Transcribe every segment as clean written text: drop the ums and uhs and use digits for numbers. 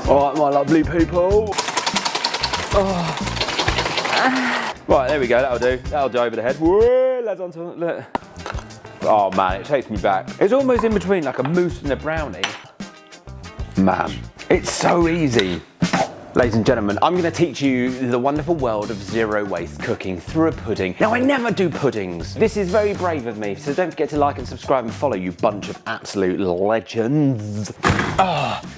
All right, my lovely people. Oh. Right, there we go, that'll do. That'll do over the head. Whoa, lads on top, look. Oh man, it takes me back. It's almost in between like a mousse and a brownie. Man, it's so easy. Ladies and gentlemen, I'm gonna teach you the wonderful world of zero waste cooking through a pudding. Now, I never do puddings. This is very brave of me, so don't forget to like and subscribe and follow, you bunch of absolute legends.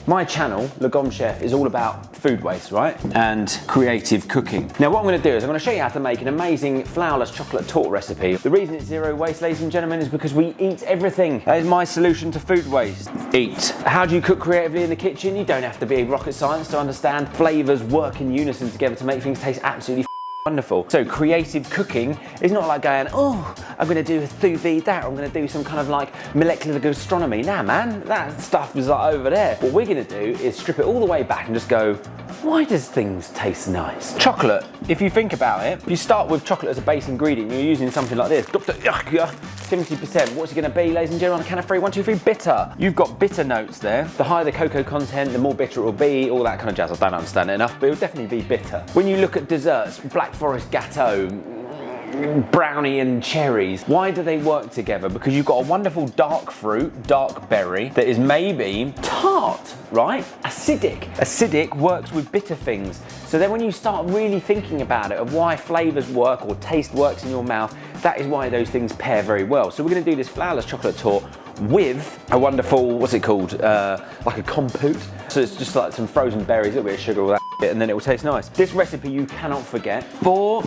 My channel, Lagom Chef, is all about food waste, right? And creative cooking. Now, what I'm gonna do is I'm gonna show you how to make an amazing flourless chocolate torte recipe. The reason it's zero waste, ladies and gentlemen, is because we eat everything. That is my solution to food waste. Eat. How do you cook creatively in the kitchen? You don't have to be rocket science to understand flavours work in unison together to make things taste absolutely wonderful. So creative cooking is not like going, oh, I'm gonna do a sous vide that, or I'm gonna do some kind of like molecular gastronomy. Nah, man, that stuff is like over there. What we're gonna do is strip it all the way back and just go, why does things taste nice? Chocolate, if you think about it, if you start with chocolate as a base ingredient, you're using something like this, 70%. What's it gonna be, ladies and gentlemen, on a count of three? 1, 2, 3, bitter. You've got bitter notes there. The higher the cocoa content, the more bitter it will be, all that kind of jazz. I don't understand it enough, but it will definitely be bitter. When you look at desserts, Black Forest Gâteau, brownie and cherries, why do they work together? Because you've got a wonderful dark fruit, dark berry, that is maybe tart, right? Acidic. Acidic works with bitter things. So then when you start really thinking about it, of why flavours work or taste works in your mouth, that is why those things pair very well. So we're gonna do this flourless chocolate torte with a wonderful, what's it called? Like a compote. So it's just like some frozen berries, a little bit of sugar, all that bit, and then it will taste nice. This recipe you cannot forget. 4,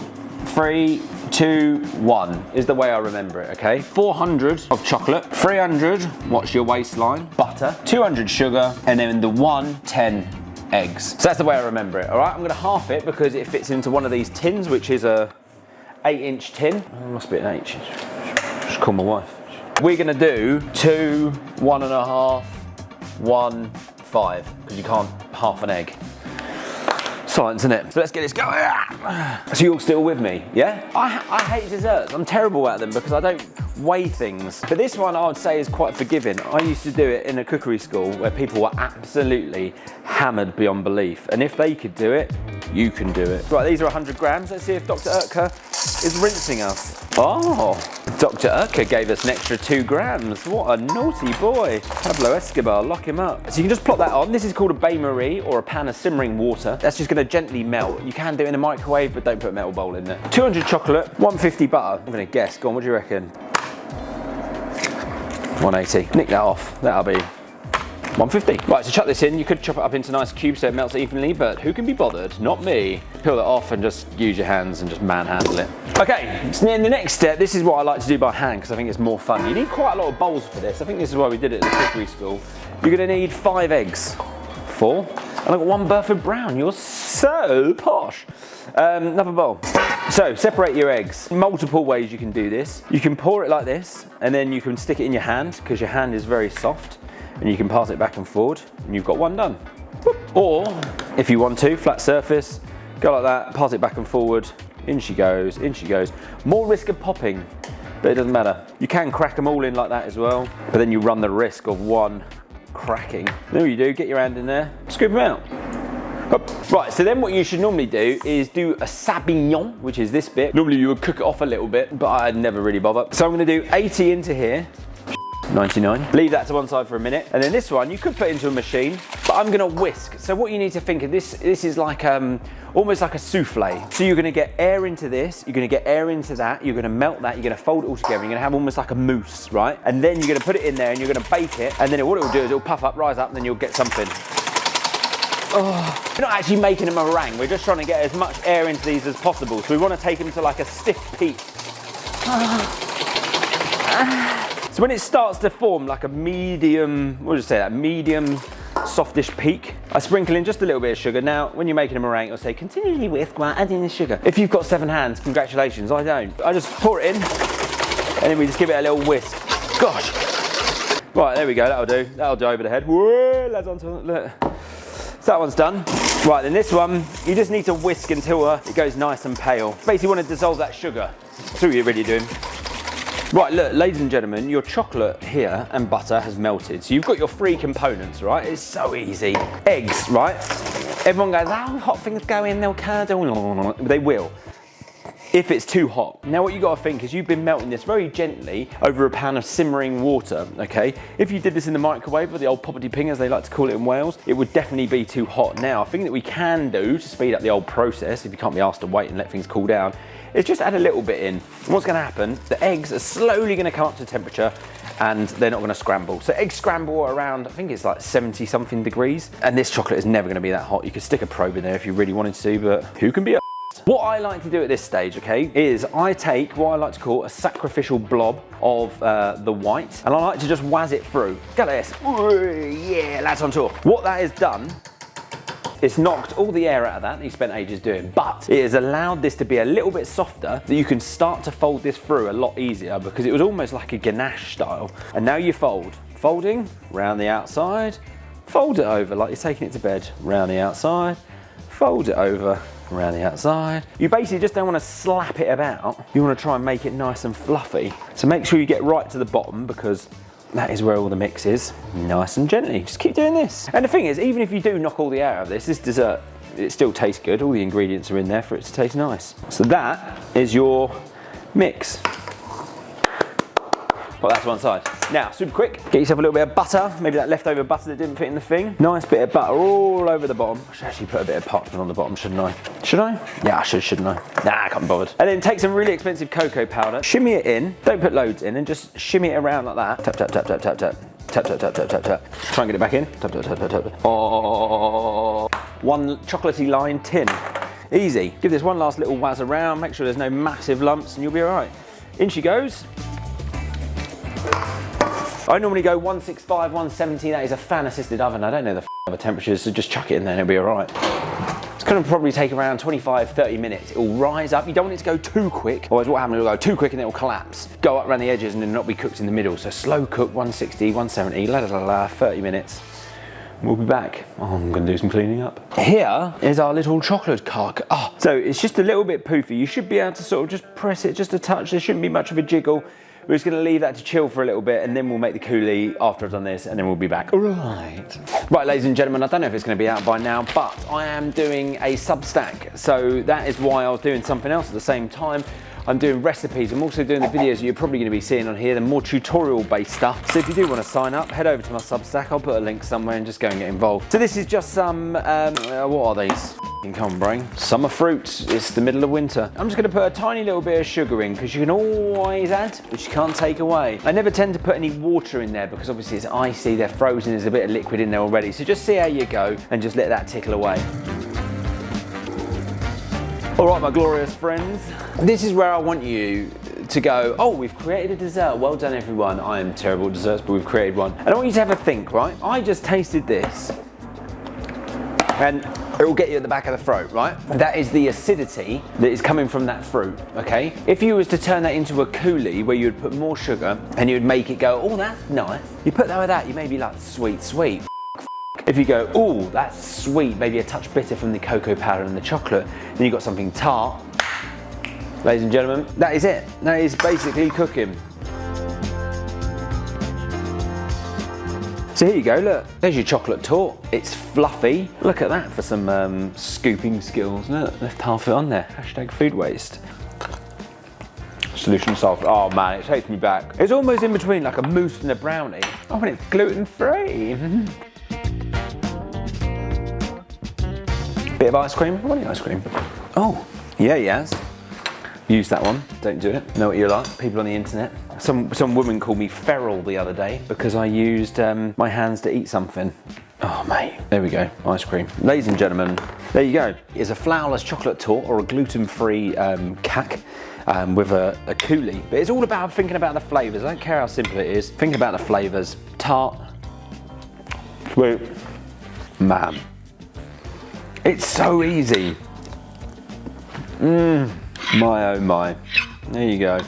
3, 2, 1 is the way I remember it, okay? 400 of chocolate, 300, what's your waistline? Butter, 200 sugar, and then the 110 eggs. So that's the way I remember it, all right? I'm gonna half it because it fits into one of these tins, which is a 8-inch tin. Oh, must be an H. Just call my wife. We're gonna do 2, 1.5, 1, 5, because you can't half an egg. Science, isn't it? So let's get this going. So you're still with me, yeah? I hate desserts. I'm terrible at them because I don't weigh things. But this one I would say is quite forgiving. I used to do it in a cookery school where people were absolutely hammered beyond belief. And if they could do it, you can do it. Right, these are 100 grams. Let's see if Dr. Urtka is rinsing us. Oh, Dr. Urtka gave us an extra 2 grams. What a naughty boy. Pablo Escobar, lock him up. So you can just plop that on. This is called a bain-marie, or a pan of simmering water. That's just gonna gently melt. You can do it in a microwave, but don't put a metal bowl in there. 200 chocolate, 150 butter. I'm gonna guess, go on, what do you reckon? 180, nick that off, that'll be 150. Right, so chuck this in. You could chop it up into nice cubes so it melts evenly, but who can be bothered? Not me. Peel that off and just use your hands and just manhandle it. Okay, so in the next step, this is what I like to do by hand because I think it's more fun. You need quite a lot of bowls for this. I think this is why we did it at the cookery school. You're gonna need 5 eggs. 4. And I've got 1 Burford Brown. You're so posh. Another bowl. So separate your eggs. Multiple ways you can do this. You can pour it like this, and then you can stick it in your hand because your hand is very soft. And you can pass it back and forward, and you've got 1 done. Or, if you want to, flat surface, go like that, pass it back and forward, in she goes, in she goes. More risk of popping, but it doesn't matter. You can crack them all in like that as well, but then you run the risk of one cracking. Then what you do, get your hand in there, scoop them out. Up. Right, so then what you should normally do is do a sablon, which is this bit. Normally you would cook it off a little bit, but I'd never really bother. So I'm gonna do 80 into here. 99. Leave that to one side for a minute. And then this one, you could put into a machine, but I'm gonna whisk. So what you need to think of, this is like almost like a souffle. So you're gonna get air into this, you're gonna get air into that, you're gonna melt that, you're gonna fold it all together, you're gonna have almost like a mousse, right? And then you're gonna put it in there and you're gonna bake it, and then what it will do is it'll puff up, rise up, and then you'll get something. Oh, we're not actually making a meringue, we're just trying to get as much air into these as possible. So we wanna take them to like a stiff peak. So when it starts to form like a medium, what would you say, that medium softish peak, I sprinkle in just a little bit of sugar. Now, when you're making a meringue, it'll say continually whisk while adding the sugar. If you've got 7 hands, congratulations, I don't. I just pour it in, and then we just give it a little whisk. Gosh. Right, there we go, that'll do. That'll do over the head. Whoa, lads on top, look. So that one's done. Right, then this one, you just need to whisk until it goes nice and pale. Basically, you want to dissolve that sugar. That's what you're really doing. Right, look, ladies and gentlemen, your chocolate here and butter has melted. So you've got your three components, right? It's so easy. Eggs, right? Everyone goes, oh, hot things go in, they'll curdle. They will, if it's too hot. Now what you gotta think is you've been melting this very gently over a pan of simmering water, okay? If you did this in the microwave, or the old poppity ping as they like to call it in Wales, it would definitely be too hot. Now, a thing that we can do to speed up the old process, if you can't be asked to wait and let things cool down, is just add a little bit in. And what's gonna happen, the eggs are slowly gonna come up to temperature and they're not gonna scramble. So eggs scramble around, I think it's like 70 something degrees, and this chocolate is never gonna be that hot. You could stick a probe in there if you really wanted to, but who can be a What I like to do at this stage, okay, is I take what I like to call a sacrificial blob of the white, and I like to just wazz it through. Look at this. Yeah, lads on tour. What that has done, it's knocked all the air out of that you spent ages doing, but it has allowed this to be a little bit softer, that you can start to fold this through a lot easier, because it was almost like a ganache style. And now you fold. Folding, round the outside, fold it over like you're taking it to bed, round the outside, fold it over, around the outside. You basically just don't want to slap it about. You want to try and make it nice and fluffy. So make sure you get right to the bottom, because that is where all the mix is. Nice and gently, just keep doing this. And the thing is, even if you do knock all the air out of this dessert, it still tastes good. All the ingredients are in there for it to taste nice. So that is your mix. Well, that's one side. Now, super quick, get yourself a little bit of butter, maybe that leftover butter that didn't fit in the thing. Nice bit of butter all over the bottom. I should actually put a bit of parchment on the bottom, shouldn't I? Should I? Yeah, I should, shouldn't I? Nah, I can't be bothered. And then take some really expensive cocoa powder, shimmy it in, don't put loads in, and just shimmy it around like that. Tap, tap, tap, tap, tap, tap. Tap, tap, tap, tap, tap, tap. Try and get it back in. Tap, tap, tap, tap, tap. Oh, one chocolatey line tin. Easy. Give this one last little wazz around, make sure there's no massive lumps, and you'll be all right. In she goes. I normally go 165, 170, that is a fan assisted oven. I don't know the other temperatures, so just chuck it in there and it'll be all right. It's gonna probably take around 25, 30 minutes. It'll rise up. You don't want it to go too quick, otherwise what happens, it'll go too quick and it'll collapse. Go up around the edges and then not be cooked in the middle. So slow cook, 160, 170, 30 minutes. We'll be back. Oh, I'm gonna do some cleaning up. Here is our little chocolate cock. Oh, so it's just a little bit poofy. You should be able to sort of just press it just a touch. There shouldn't be much of a jiggle. We're just gonna leave that to chill for a little bit, and then we'll make the coulis after I've done this, and then we'll be back. Right, ladies and gentlemen, I don't know if it's gonna be out by now, but I am doing a Substack. So that is why I was doing something else at the same time. I'm doing recipes. I'm also doing the videos that you're probably going to be seeing on here, the more tutorial-based stuff. So if you do want to sign up, head over to my Substack. I'll put a link somewhere and just go and get involved. So this is just some, what are these? Come on, brain. Summer fruits. It's the middle of winter. I'm just going to put a tiny little bit of sugar in, because you can always add, which you can't take away. I never tend to put any water in there, because obviously it's icy, they're frozen, there's a bit of liquid in there already. So just see how you go and just let that tickle away. All right, my glorious friends, this is where I want you to go, oh, we've created a dessert. Well done, everyone. I am terrible at desserts, but we've created one. And I want you to have a think, right? I just tasted this, and it will get you at the back of the throat, right? That is the acidity that is coming from that fruit, okay? If you was to turn that into a coulis where you would put more sugar and you would make it go, oh, that's nice. You put that with that, you may be like, sweet, sweet. If you go, oh, that's sweet, maybe a touch bitter from the cocoa powder and the chocolate, then you've got something tart. Ladies and gentlemen, that is it. That is basically cooking. So here you go, look, there's your chocolate torte. It's fluffy. Look at that for some scooping skills. Look, left half it on there. Hashtag food waste. Solution solved. Oh man, it takes me back. It's almost in between like a mousse and a brownie. Oh, and it's gluten-free. Bit of ice cream. I want the ice cream. Oh, yeah, yes. Use that one. Don't do it. Know what you like. People on the internet. Some woman called me feral the other day because I used my hands to eat something. Oh mate, there we go. Ice cream. Ladies and gentlemen, there you go. It's a flourless chocolate torte or a gluten-free cac. With a coulis. But it's all about thinking about the flavours. I don't care how simple it is. Think about the flavours. Tart. Sweet. Man. It's so easy. My oh my. There you go.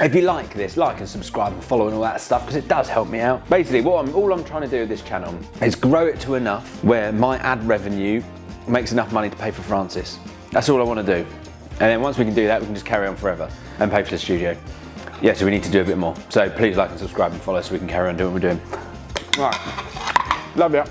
If you like this, like and subscribe and follow and all that stuff, because it does help me out. Basically, all I'm trying to do with this channel is grow it to enough where my ad revenue makes enough money to pay for Francis. That's all I want to do. And then once we can do that, we can just carry on forever and pay for the studio. Yeah, so we need to do a bit more. So please like and subscribe and follow so we can carry on doing what we're doing. All right, love ya.